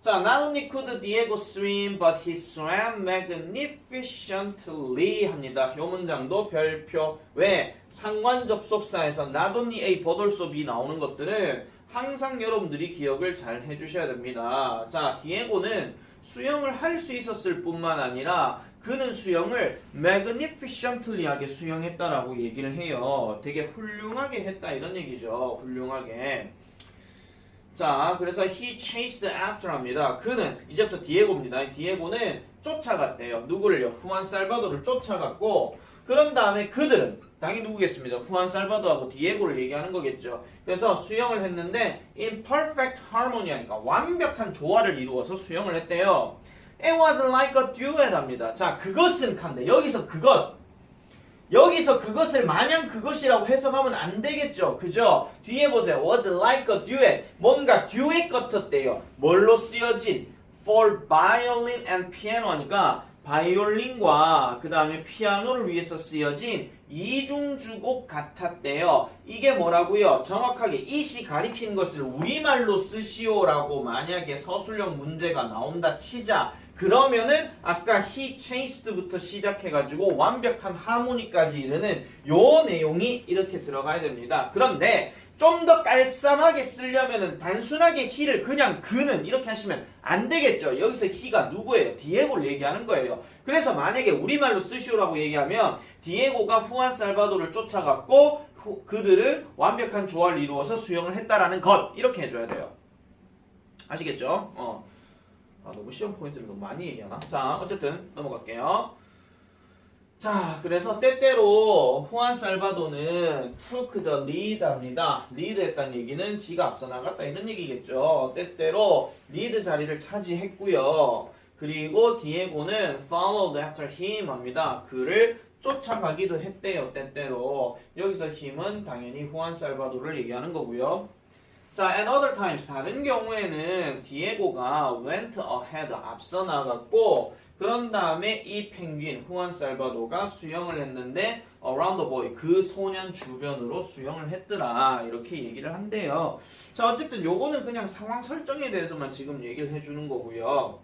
[SPEAKER 1] 자, not only could Diego swim, but he swam magnificently 합니다. 이 문장도 별표. 왜? 상관 접속사에서 not only A, but also B 나오는 것들은 항상 여러분들이 기억을 잘 해주셔야 됩니다. 자, 디에고는 수영을 할 수 있었을 뿐만 아니라 그는 수영을 magnificently하게 수영했다라고 얘기를 해요. 되게 훌륭하게 했다 이런 얘기죠. 훌륭하게. 자, 그래서 he chased after 합니다. 그는 이제부터 디에고입니다. 디에고는 쫓아갔대요. 누구를요? 후안 살바도를 쫓아갔고 그런 다음에 그들은 당연히 누구겠습니다. 후안 살바도하고 디에고를 얘기하는 거겠죠. 그래서 수영을 했는데 in perfect harmony 하니까 완벽한 조화를 이루어서 수영을 했대요. It was like a duet 합니다. 자, 그것은 칸데 여기서 그것을 마냥 그것이라고 해석하면 안 되겠죠. 그죠? 뒤에 보세요. was like a duet. 뭔가 듀엣 같았대요. 뭘로 쓰여진? for violin and piano 하니까 바이올린과 그 다음에 피아노를 위해서 쓰여진 이중주곡 같았대요. 이게 뭐라고요? 정확하게 이시 가리키는 것을 우리말로 쓰시오라고 만약에 서술형 문제가 나온다 치자. 그러면은 아까 he chased부터 시작해가지고 완벽한 하모니까지 이르는 요 내용이 이렇게 들어가야 됩니다. 그런데 좀 더 깔쌈하게 쓰려면은 단순하게 he를 그냥 그는 이렇게 하시면 안 되겠죠. 여기서 he가 누구예요? 디에고를 얘기하는 거예요. 그래서 만약에 우리말로 쓰시오라고 얘기하면 디에고가 후안 살바도를 쫓아갔고 그들은 완벽한 조화를 이루어서 수영을 했다라는 것 이렇게 해줘야 돼요. 아시겠죠? 너무 시험 포인트를 너무 많이 얘기하나? 자, 어쨌든 넘어갈게요. 자, 그래서 때때로 후안 살바도는 took the lead 합니다. 리드 했다는 얘기는 지가 앞서 나갔다 이런 얘기겠죠. 때때로 리드 자리를 차지했고요. 그리고 디에고는 followed after him 합니다. 그를 쫓아가기도 했대요. 때때로. 여기서 힘은 당연히 후안 살바도를 얘기하는 거고요. 자, and other times 다른 경우에는 디에고가 went ahead 앞서 나갔고 그런 다음에 이 펭귄 후안 살바도가 수영을 했는데 around the boy 그 소년 주변으로 수영을 했더라 이렇게 얘기를 한대요. 자, 어쨌든 요거는 그냥 상황 설정에 대해서만 지금 얘기를 해주는 거고요.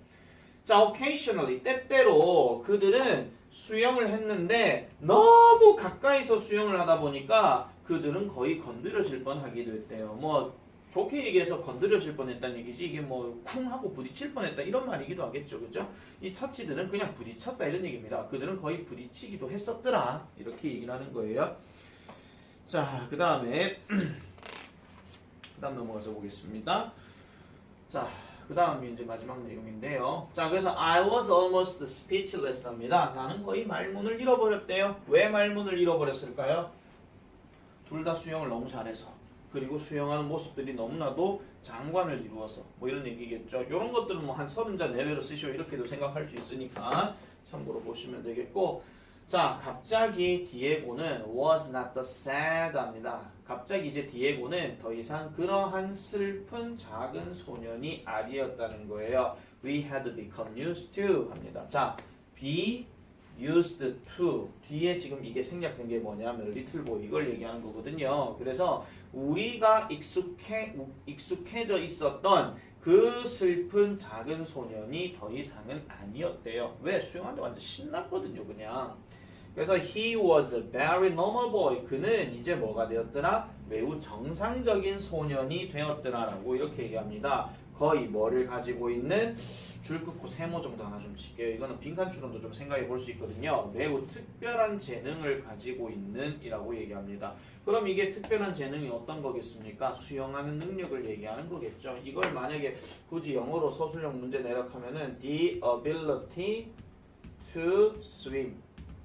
[SPEAKER 1] 자, occasionally 때때로 그들은 수영을 했는데 너무 가까이서 수영을 하다 보니까 그들은 거의 건드려질 뻔하기도 했대요. 뭐 좋게 얘기해서 건드려질 뻔했다는 얘기지 이게 뭐 쿵 하고 부딪힐 뻔했다 이런 말이기도 하겠죠. 그죠? 이 터치들은 그냥 부딪혔다 이런 얘기입니다. 그들은 거의 부딪히기도 했었더라 이렇게 얘기를 하는 거예요. 자, 그 다음에 넘어가서 보겠습니다. 자, 그 다음이 이제 마지막 내용인데요. 자, 그래서 I was almost speechless 합니다. 나는 거의 말문을 잃어버렸대요. 왜 말문을 잃어버렸을까요? 둘 다 수영을 너무 잘해서 그리고 수영하는 모습들이 너무나도 장관을 이루어서 뭐 이런 얘기겠죠. 이런 것들은 뭐 한 30자 내외로 쓰시오 이렇게도 생각할 수 있으니까 참고로 보시면 되겠고 자, 갑자기 디에고는 was not the sad 합니다. 갑자기 이제 디에고는 더 이상 그러한 슬픈 작은 소년이 아니었다는 거예요. We had become used to 합니다. 자, be used to 뒤에 지금 이게 생략된 게 뭐냐면 little boy 이걸 얘기하는 거거든요. 그래서 우리가 익숙해져 있었던 그 슬픈 작은 소년이 더 이상은 아니었대요. 왜? 수영하는데 완전 신났거든요. 그냥 그래서 he was a very normal boy. 그는 이제 뭐가 되었더라? 매우 정상적인 소년이 되었더라라고 이렇게 얘기합니다. 거의 뭐를 가지고 있는 줄 긋고 세모 정도 하나 좀 칠게요. 이거는 빈칸 추론도 좀 생각해 볼 수 있거든요. 매우 특별한 재능을 가지고 있는 이라고 얘기합니다. 그럼 이게 특별한 재능이 어떤 거겠습니까? 수영하는 능력을 얘기하는 거겠죠. 이걸 만약에 굳이 영어로 서술형 문제 내락하면은 the ability to swim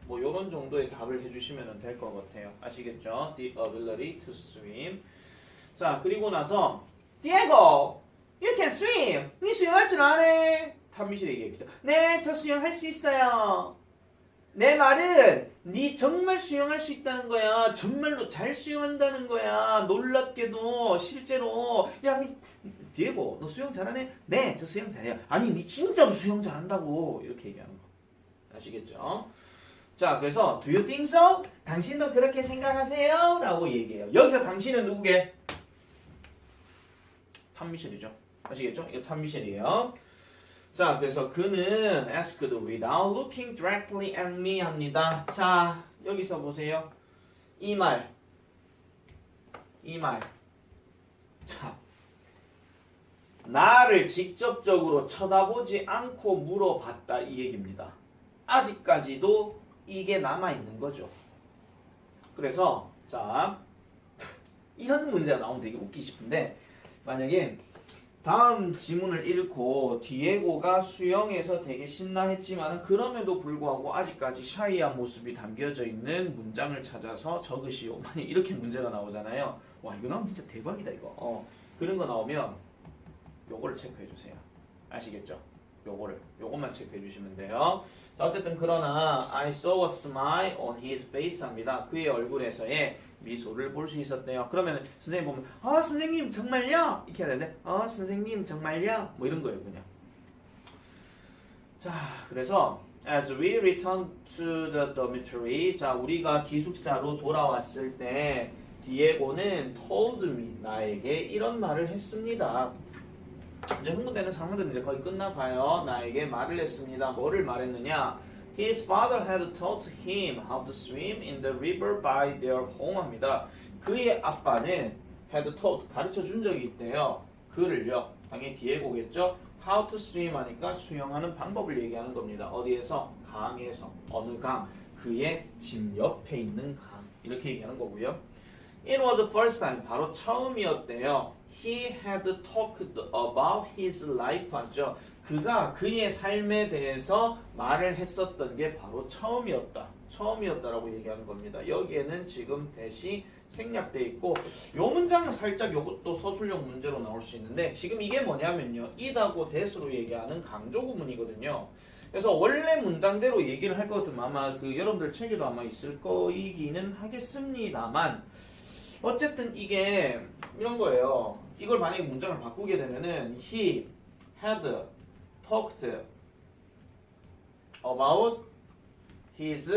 [SPEAKER 1] 뭐 이런 정도의 답을 해주시면 될 것 같아요. 아시겠죠? The ability to swim. 자 그리고 나서 Diego, you can swim. 네 수영할 줄 아네. 탐미실이 얘기했죠. 네, 저 수영할 수 있어요. 내 말은 네 정말 수영할 수 있다는 거야. 정말로 잘 수영한다는 거야. 놀랍게도 실제로 야, 디에고 너 수영 잘하네? 네, 저 수영 잘해요. 아니, 네 진짜로 수영 잘한다고 이렇게 얘기하는 거. 아시겠죠? 자, 그래서 Do you think so? 당신도 그렇게 생각하세요? 라고 얘기해요. 여기서 당신은 누구게? 탐미실이죠. 아시겠죠? 이거 탐미실이에요. 자, 그래서 그는 asked without looking directly at me 합니다. 자, 여기서 보세요. 이 말. 자, 나를 직접적으로 쳐다보지 않고 물어봤다 이 얘기입니다. 아직까지도 이게 남아있는 거죠. 그래서 자, 이런 문제가 나오면 되게 웃기 싶은데 만약에 다음 지문을 읽고 디에고가 수영에서 되게 신나했지만 그럼에도 불구하고 아직까지 샤이한 모습이 담겨져 있는 문장을 찾아서 적으시오. 만약 이렇게 문제가 나오잖아요. 와, 이거 나오면 진짜 대박이다 이거. 그런 거 나오면 요거를 체크해 주세요. 아시겠죠? 요것만 체크해 주시면 돼요. 자, 어쨌든 그러나 I saw a smile on his face 합니다. 그의 얼굴에서의 미소를 볼 수 있었대요. 그러면 선생님 보면 선생님 정말요? 이렇게 해야 되는데 선생님 정말요? 뭐 이런 거예요 그냥. 자, 그래서 as we returned to the dormitory, 자 우리가 기숙사로 돌아왔을 때 디에고는 told me, 나에게 이런 말을 했습니다. 이제 흥분되는 상황들은 이제 거의 끝나가요. 나에게 말을 했습니다. 뭐를 말했느냐? His father had taught him how to swim in the river by their home 합니다. 그의 아빠는 had taught, 가르쳐 준 적이 있대요. 그를요. 당연히 디에고겠죠. How to swim 하니까 수영하는 방법을 얘기하는 겁니다. 어디에서? 강에서. 어느 강? 그의 집 옆에 있는 강. 이렇게 얘기하는 거고요. It was the first time, 바로 처음이었대요. He had talked about his life 하죠. 그가 그의 삶에 대해서 말을 했었던 게 바로 처음이었다라고 얘기하는 겁니다. 여기에는 지금 대시 생략돼 있고 요 문장은 살짝 요것도 서술형 문제로 나올 수 있는데 지금 이게 뭐냐면요. it하고 that으로 얘기하는 강조 구문이거든요. 그래서 원래 문장대로 얘기를 할 것 같으면 아마 그 여러분들 책에도 아마 있을 거이기는 하겠습니다만 어쨌든 이게 이런 거예요. 이걸 만약에 문장을 바꾸게 되면은 he had talked about his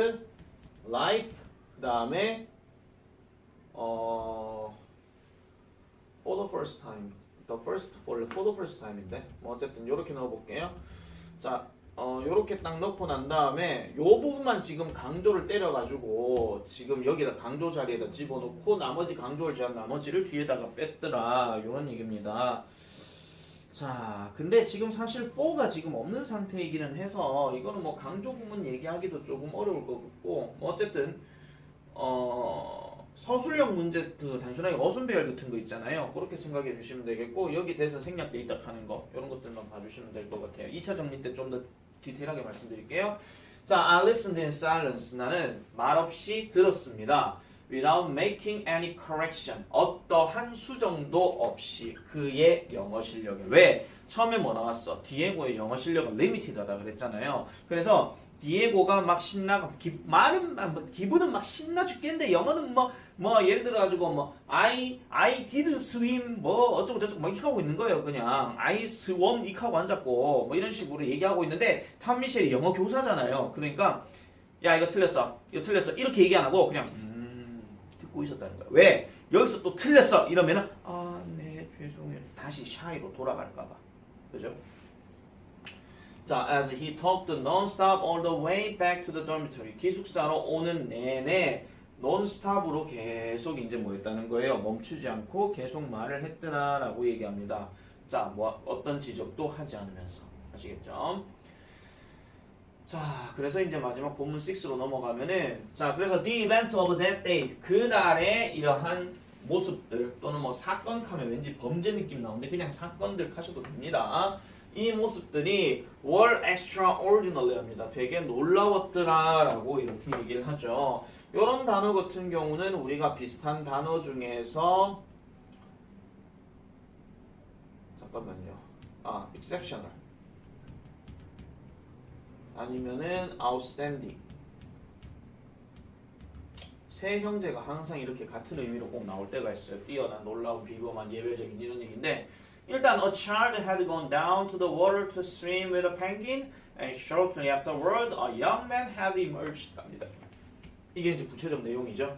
[SPEAKER 1] life 그 다음에 for the first time for the first time인데 뭐 어쨌든 요렇게 넣어볼게요. 자 요렇게 딱 넣고 난 다음에 요 부분만 지금 강조를 때려가지고 지금 여기다 강조 자리에다 집어넣고 나머지 강조를 제한 나머지를 뒤에다가 뺐더라 요런 얘기입니다. 자 근데 지금 사실 for가 지금 없는 상태이기는 해서 이거는 뭐 강조 구문 얘기하기도 조금 어려울 것 같고 뭐 어쨌든 서술형 문제 단순하게 어순 배열 같은 거 있잖아요. 그렇게 생각해 주시면 되겠고 여기 대해서 생략돼 있다 하는 거 이런 것들만 봐주시면 될 것 같아요. 2차 정리 때 좀 더 디테일하게 말씀드릴게요. 자, I listened in silence. 나는 말없이 들었습니다. Without making any correction. 어떠한 수정도 없이 그의 영어 실력에. 왜? 처음에 뭐 나왔어? 디에고의 영어 실력은 limited하다 그랬잖아요. 그래서 디에고가 막 신나가 기분은 막 신나 죽겠는데 영어는 뭐 예를 들어 가지고 I didn't swim 뭐 어쩌고 저쩌고 막 이렇게 하고 있는 거예요. 그냥 I swam 이렇게 하고 앉았고 뭐 이런 식으로 얘기하고 있는데 탐미셸이 영어 교사잖아요. 그러니까 야 이거 틀렸어 이렇게 얘기 안 하고 그냥 듣고 있었다는 거예요. 왜? 여기서 또 틀렸어 이러면은 네 죄송해요 다시 샤이로 돌아갈까봐. 그죠? 자, as he talked non-stop all the way back to the dormitory. 기숙사로 오는 내내 non-stop으로 계속 이제 뭐 했다는 거예요. 멈추지 않고 계속 말을 했더라라고 얘기합니다. 자, 뭐 어떤 지적도 하지 않으면서. 아시겠죠? 자, 그래서 이제 마지막 본문 6로 넘어가면은 자, 그래서 the events of that day 그날의 이러한 모습들 또는 뭐 사건 하면 왠지 범죄 느낌 나오는데 그냥 사건들 하셔도 됩니다. 이 모습들이 were extraordinary 합니다. 되게 놀라웠더라라고 이렇게 얘기를 하죠. 이런 단어 같은 경우는 우리가 비슷한 단어 중에서 잠깐만요. exceptional 아니면은 outstanding 세 형제가 항상 이렇게 같은 의미로 꼭 나올 때가 있어요. 뛰어난, 놀라운, 비범한, 예외적인 이런 얘기인데 일단 a child had gone down to the water to swim with a penguin and shortly afterward a young man had emerged 합니다. 이게 이제 구체적 내용이죠.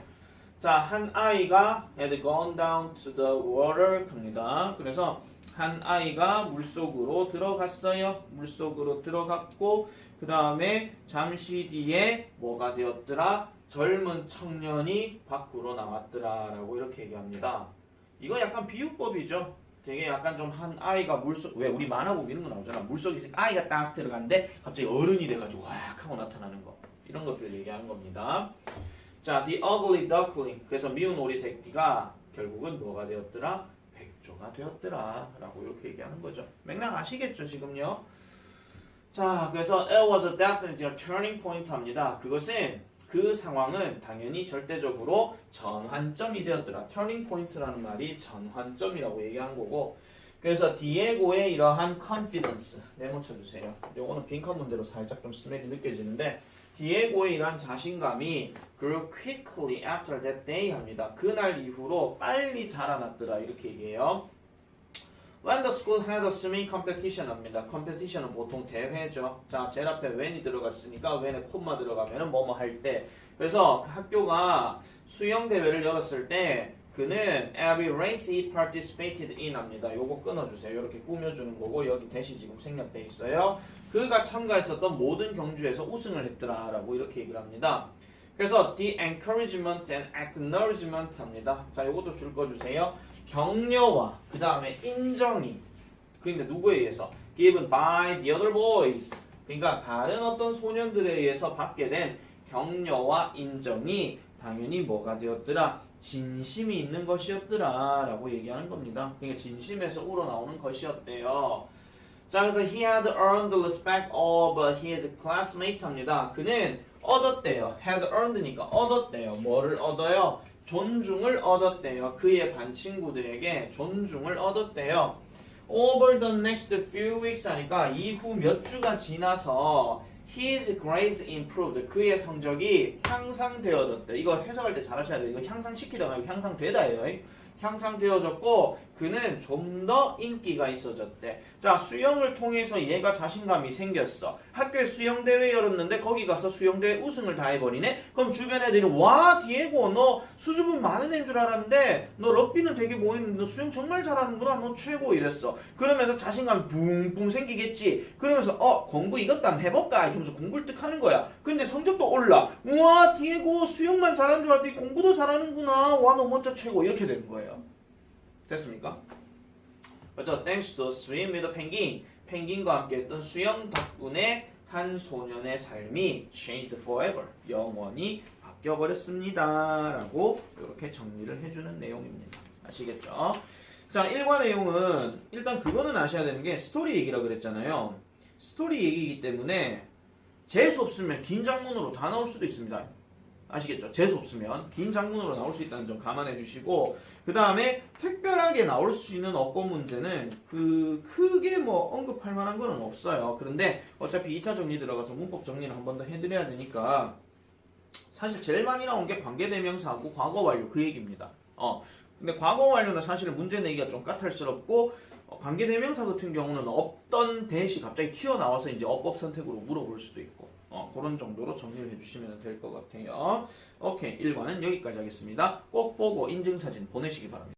[SPEAKER 1] 자, 한 아이가 had gone down to the water 합니다. 그래서 한 아이가 물속으로 들어갔어요. 물속으로 들어갔고 그 다음에 잠시 뒤에 뭐가 되었더라? 젊은 청년이 밖으로 나왔더라라고 이렇게 얘기합니다. 이거 약간 비유법이죠. 되게 약간 좀 한 아이가 물속 왜 우리 만화 보고 이런 거 나오잖아. 물속에 아이가 딱 들어갔는데 갑자기 어른이 돼가지고 확 하고 나타나는 거. 이런 것들 얘기하는 겁니다. 자, the ugly duckling. 그래서 미운 오리 새끼가 결국은 뭐가 되었더라? 백조가 되었더라 라고 이렇게 얘기하는 거죠. 맥락 아시겠죠 지금요? 자, 그래서 it was definitely a turning point 합니다. 그것은 그 상황은 당연히 절대적으로 전환점이 되었더라. turning point라는 말이 전환점이라고 얘기하는 거고 그래서 디에고의 이러한 confidence 네모 쳐주세요. 요거는 빈칸 문제로 살짝 좀 스멜이 느껴지는데 디에고의 이러한 자신감이 grew quickly after that day 합니다. 그날 이후로 빨리 자라났더라 이렇게 얘기해요. When the school had a swimming competition 합니다. competition은 보통 대회죠. 자, 제일 앞에 when이 들어갔으니까 when에 콤마 들어가면은 뭐뭐 할 때. 그래서 학교가 수영 대회를 열었을 때 그는 every race he participated in 합니다. 요거 끊어주세요. 이렇게 꾸며주는 거고 여기 대시 지금 생략돼 있어요. 그가 참가했었던 모든 경주에서 우승을 했더라라고 이렇게 얘기를 합니다. 그래서 the encouragement and acknowledgement 합니다. 자, 요것도 줄 거 주세요. 격려와 그 다음에 인정이 그런데 누구에 의해서? given by the other boys 그러니까 다른 어떤 소년들에 의해서 받게 된 격려와 인정이 당연히 뭐가 되었더라? 진심이 있는 것이었더라 라고 얘기하는 겁니다. 그러니까 진심에서 우러나오는 것이었대요. 자, 그래서 he had earned the respect of his classmates 합니다. 그는 얻었대요. had earned니까 얻었대요. 뭐를 얻어요? 존중을 얻었대요. 그의 반 친구들에게 존중을 얻었대요. Over the next few weeks 하니까 이후 몇 주가 지나서 his grades improved. 그의 성적이 향상되어졌대. 이거 해석할 때 잘 하셔야 돼요. 이거 향상시키다 말고 향상되다예요. 향상되어졌고 그는 좀 더 인기가 있어졌대. 자, 수영을 통해서 얘가 자신감이 생겼어. 학교에 수영대회 열었는데 거기 가서 수영대회 우승을 다 해버리네? 그럼 주변 애들이 와 디에고 너 수줍음 많은 애인 줄 알았는데 너 럭비는 되게 멋있는데 너 수영 정말 잘하는구나 너 최고 이랬어. 그러면서 자신감이 붕붕 생기겠지. 그러면서 공부 이것도 한번 해볼까 이러면서 공부를 뜩 하는 거야. 근데 성적도 올라. 우와 디에고 수영만 잘하는 줄 알았더니 공부도 잘하는구나. 와 너 먼저 최고 이렇게 되는 거예요. 됐습니까? 그렇죠. Thanks to swim with a penguin. 펭귄과 함께 했던 수영 덕분에 한 소년의 삶이 changed forever. 영원히 바뀌어버렸습니다. 라고 이렇게 정리를 해주는 내용입니다. 아시겠죠? 자, 1과 내용은 일단 그거는 아셔야 되는 게 스토리 얘기라 그랬잖아요. 스토리 얘기이기 때문에 재수 없으면 긴 장문으로 다 나올 수도 있습니다. 아시겠죠? 재수 없으면 긴 장문으로 나올 수 있다는 점 감안해 주시고 그 다음에 특별하게 나올 수 있는 어법 문제는 크게 뭐 언급할 만한 거는 없어요. 그런데 어차피 2차 정리 들어가서 문법 정리는 한 번 더 해드려야 되니까 사실 제일 많이 나온 게 관계대명사하고 과거 완료 그 얘기입니다. 근데 과거 완료는 사실 문제 내기가 좀 까탈스럽고 관계대명사 같은 경우는 없던 대시 갑자기 튀어나와서 이제 어법 선택으로 물어볼 수도 있고 그런 정도로 정리를 해주시면 될 것 같아요. 오케이, 1과는 여기까지 하겠습니다. 꼭 보고 인증사진 보내시기 바랍니다.